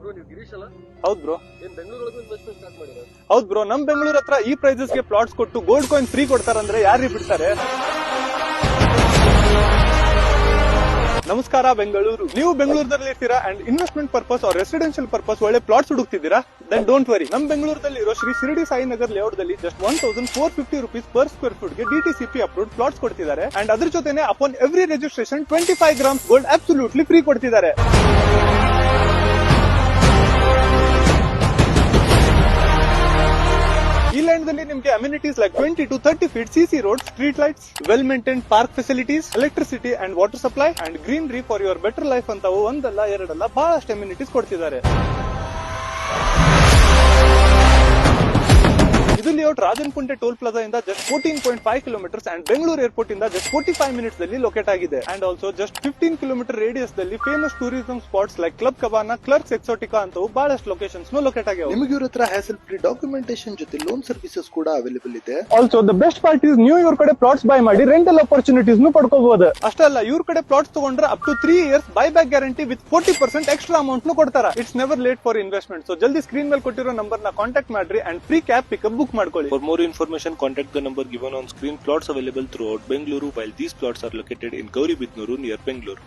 Bro ನೀವು ಗಿರೀಶ್ ಅಲ್ಲ? ಹೌದ್ ಬ್ರೋ. ಏನ್ ಬೆಂಗಳೂರೊಳಗೂ ಇನ್ವೆಸ್ಟ್ಮೆಂಟ್ ಸ್ಟಾರ್ಟ್ ಮಾಡಿರ? ಹೌದ್ ಬ್ರೋ, ನಮ್ ಬೆಂಗಳೂರು ಹತ್ರ ಈ ಪ್ರೈಸಸ್ ಗೆ ಪ್ಲಾಟ್ಸ್ ಕೊಟ್ಟು ಗೋಲ್ಡ್ ಕಾಯಿನ್ ಫ್ರೀ ಕೊಡ್ತಾರಂದ್ರೆ ಯಾರು ಬಿಡ್ತಾರೆ? ನಮಸ್ಕಾರ ಬೆಂಗಳೂರು. ನೀವು ಬೆಂಗಳೂರಲ್ಲಿ ಇರ್ತೀರಾ and investment purpose or residential purpose ಒಳ್ಳೆ ಪ್ಲಾಟ್ಸ್ ಹುಡುಕ್ತಿದ್ದೀರಾ? ದೆನ್ ಡೋಂಟ್ ವರಿ, ನಮ್ ಬೆಂಗಳೂರಲ್ಲಿ ಇರೋ ಶ್ರೀ ಶಿರಡಿ ಸಾಯಿ ನಗರ್ ಲೇಔಟ್ ದಲ್ಲಿ just 1450 rupees per square foot ಗೆ DTCP ಅಪ್ರೂವ್ಡ್ ಪ್ಲಾಟ್ಸ್ ಕೊಡ್ತಿದ್ದಾರೆ. ಅಂಡ್ ಅದ್ರ ಜೊತೆನೆ upon every registration 25 grams gold absolutely free ಕೊಡ್ತಿದ್ದಾರೆ. ಈ ಲ್ಯಾಂಡ್ ದಲ್ಲಿ ನಿಮಗೆ amenities like 20 to 30 feet CC roads, street lights, well maintained park facilities, electricity and water supply and greenery for your better life ಅಂತವು ಒಂದಲ್ಲ ಎರಡಲ್ಲ ಬಹಳಷ್ಟು ಅಮ್ಯುನಿಟೀಸ್ ಕೊಡ್ತಿದ್ದಾರೆ. ಇದು ಲೇಔಟ್ ರಾಜನ್ಕುಂಟೆ ಟೋಲ್ ಪ್ಲಾಜಾ ಇಂದ just 14.5 kilometers and Bengaluru airport ಇಂದ ಜಸ್ಟ್ 45 minutes ದಲ್ಲಿ locate ಆಗಿದೆ. And also just 15 kilometer radius ದಲ್ಲಿ famous tourism spots like club cabana, Clarks Exotica ಅಂತವು ಬಹಳಷ್ಟು ಲೊಕೇಶನ್ಸ್ ಲೊಕೇಟ್ ಆಗಿವೆ. ನಿಮಗೆ ಇವ್ರ ಹತ್ರ ಹ್ಯಾಸಲ್ ಫ್ರೀ ಡಾಕ್ಯುಮೆಂಟೇಶನ್ ಜೊತೆ ಲೋನ್ ಸರ್ವಿಸಸ್ ಕೂಡ ಅವೈಲೇಬಲ್ ಇದೆ. Also the best part is ನೀವು ಇವ್ರ ಕಡೆ ಪ್ಲಾಟ್ಸ್ ಬೈ ಮಾಡಿ ರೆಂಟಲ್ ಅಪರ್ಚುನಿಟೀಸ್ ಪಡ್ಕೋಬಹುದು. ಅಷ್ಟಲ್ಲ, ಇವ್ರ ಕಡೆ ಪ್ಲಾಟ್ಸ್ ತಗೊಂಡ್ರೆ up to 3 years buy back guarantee with 40% extra amount ಕೊಡ್ತಾರ. It's never late for investment. So ಜಲ್ದಿ ಸ್ಕ್ರೀನ್ ಮೇಲೆ ಕೊಟ್ಟಿರೋ ನಂಬರ್ ನ ಕಾಂಟ್ಯಾಕ್ಟ್ ಮಾಡ್ರಿ and free cab pickup book ಮಾಡ್ಕೊಳ್ಳಿ. For more information, contact the number given on screen. Plots available throughout Bengaluru, while these plots are located in Gauribitnuru near Bengaluru.